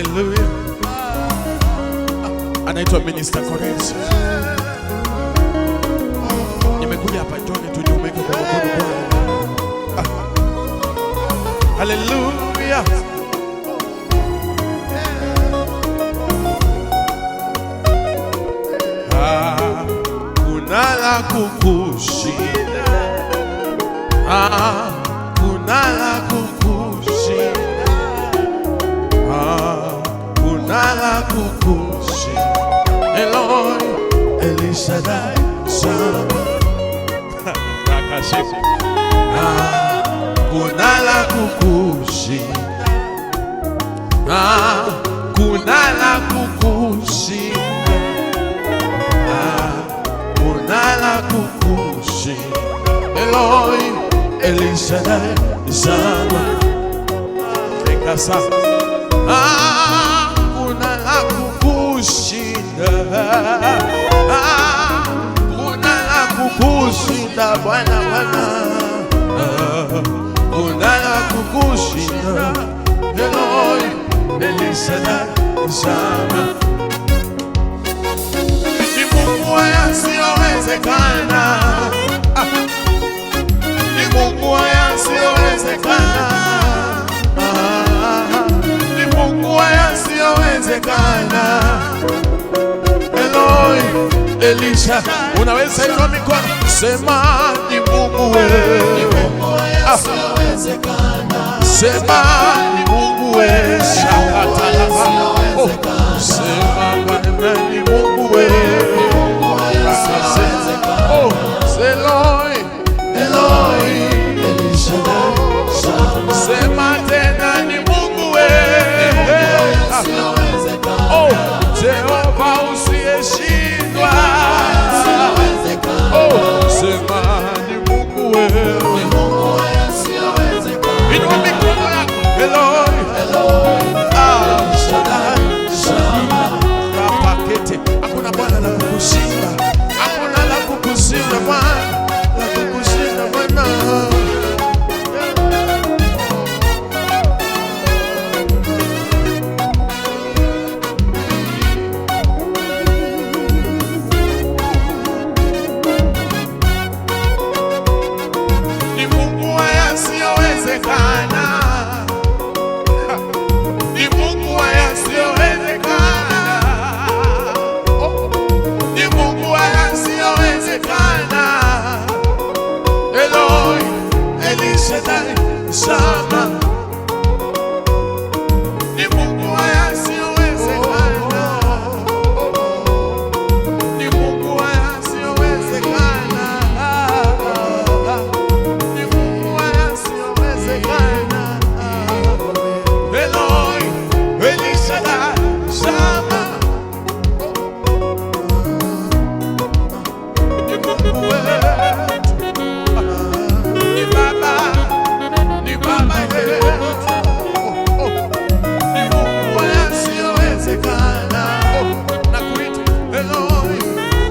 Hallelujah. Anaitwa Minister Korenzi. Nimekuja hapa John tujumeke kwa mkono Bwana. Hallelujah. Kuna la kukushinda. Kuna la kukushinda. Kuna la kukushinda. Eloi, El Shaddai, Shama. Rakashisi. Kuna la kukushinda. Kuna la kukushinda. Kuna la kukushinda. Eloi, El Shaddai, Shama. Rekasa. Kuna la kukushinda. Kuna la kukushinda Bwana Bwana. Kuna la kukushinda. Eloi, El Shaddai, Shama. Ni Mungu yasiyowezekana. Ni Mungu yasiyowezekana. Ni Mungu yasiyowezekana. Eloi, Elisha, unaweza inua mikono sema ni Mungu wewe. Ni Mungu yasiyowezekana. Sema ni Mungu wewe. Shakatalaba. Sema Bwana ni Mungu wewe. Oh, Eloi, Eloi, El Shaddai. Sema tena ni Mungu wewe. Oh, Jehova usiyeshindwa. Oh, sema ni Mungu wewe. Inua mikono yako. Eloi, El Shaddai. Rapakete. Hakuna Bwana la kukushinda. Hakuna la kukushinda Bwana. La kukushinda Bwana. Ni Mungu yasiyowezekana. Ni Mungu yasiyowezekana. Ni Mungu yasiyowezekana. Eloi, El Shaddai, Shama. Ni Mungu yasiyowezekana. Ni Mungu yasiyowezekana. Ni Mungu yasiyowezekana. Eloi, El Shaddai, Shama. Ni Mungu wetu. Ni Baba. Ni Baba yetu. Ni Mungu yasiyowezekana. Nakuita Eloi,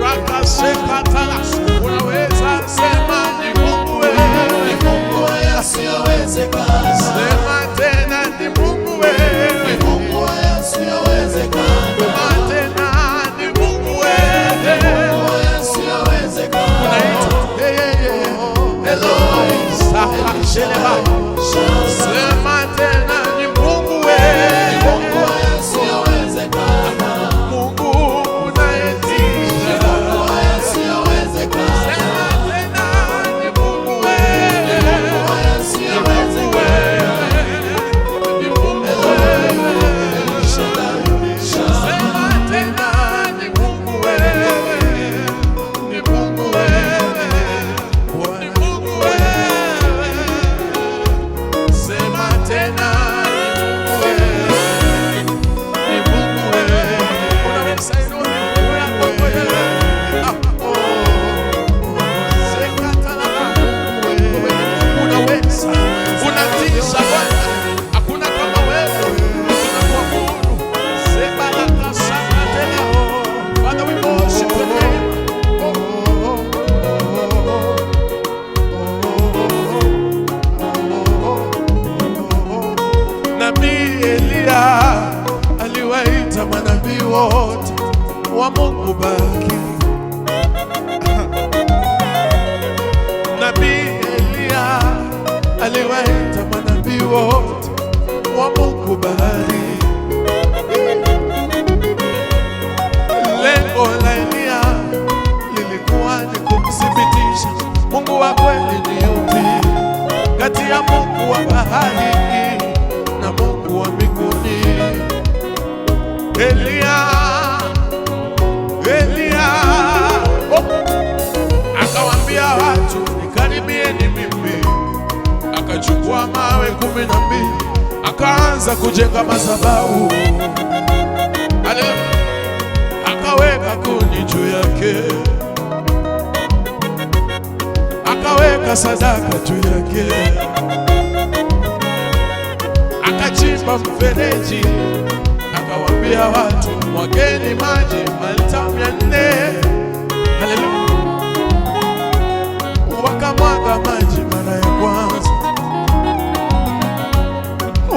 Rakashekatala. Unaweza sema ni Mungu wewe. Ni Mungu yasiyowezekana. Sema tena ni Mungu wewe. Ni Mungu yasiyowezekana. Sema tena ni Mungu wewe. Ni Mungu yasiyowezekana. Unaita Eloi, Sakasheleba. Sema tena ni Mungu wewe. Ni Mungu yasiyowezekana. Mungu unayetisha. Ni Mungu yasiyowezekana. Sema tena ni Mungu wewe. Ni Mungu yasiyowezekana. Ni Mungu wewe. Sema tena ni Mungu wewe. Ni Mungu wewe. Ni Mungu wewe. wa Mungu baki. Nabii Elia aliwaita manabii wote wa Mungu baki. Lengo la Elia lilikuwa ni kumthibitisha Mungu wa kweli ni yupi kati ya Mungu wa bahari na Mungu wa mbinguni. Elia akawaambia watu, nikaribieni mimi. Akachukua mawe 12 akaanza kujenga madhabahu. Akaweka kuni juu yake, akaweka sadaka juu yake, akachimba mfereji, akawaambia watu, mwageni maji malita 400. Haleluya! Wakamwaga maji mara ya kwanza,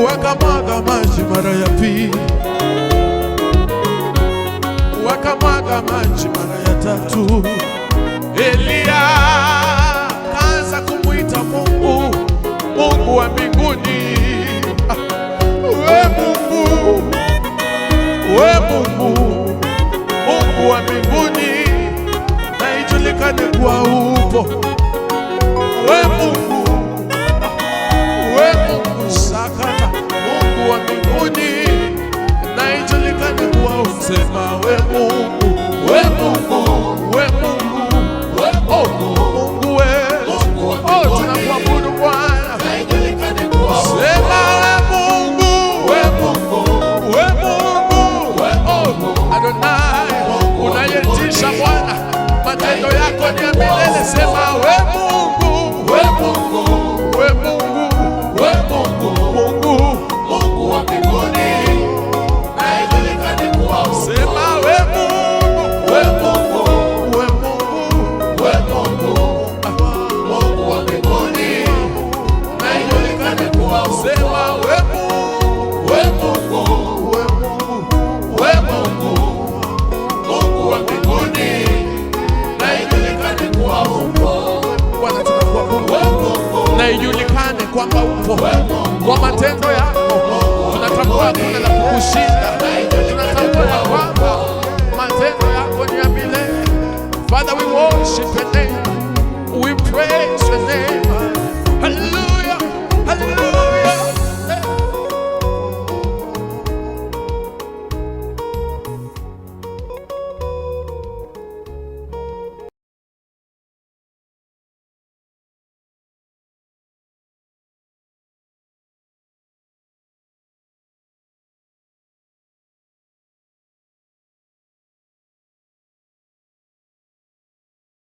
wakamwaga maji mara ya pili, wakamwaga maji mara ya 3. Elia kaanza kumwita Mungu, Mungu wa mbinguni. We Mungu, we Mungu, Mungu wa mbinguni, na ijulikane kuwa upo. We Mungu, we Mungu sakata, Mungu wa mbinguni, na ijulikane kuwa usema. We Mungu, we Mungu, we Mungu, we Mungu, we oh, tunakuabudu Bwana, na ijulikane kuwa usema. We Mungu, we Mungu, we Mungu, we Adonai, unayetisha Bwana, matendo yako ni ya milele. Sema we Mungu, we Mungu, we Mungu, we Mungu, Mungu, Mungu wa mbinguni, na ijulikane kuwa usema. We Mungu, we Mungu, we Mungu, we Mungu, Mungu wa mbinguni, na ijulikane kuwa usema. We Mungu, we Mungu, we Mungu, we Mungu, Mungu wa mbinguni, na ijulikane kuwa upo. Bwana, tunakuabudu na ijulikane kwamba upo kwa matendo yako. Tunatambua hakuna la kukushinda, tunatambua ya kwamba matendo yako ni ya milele. Father, we worship your name, we praise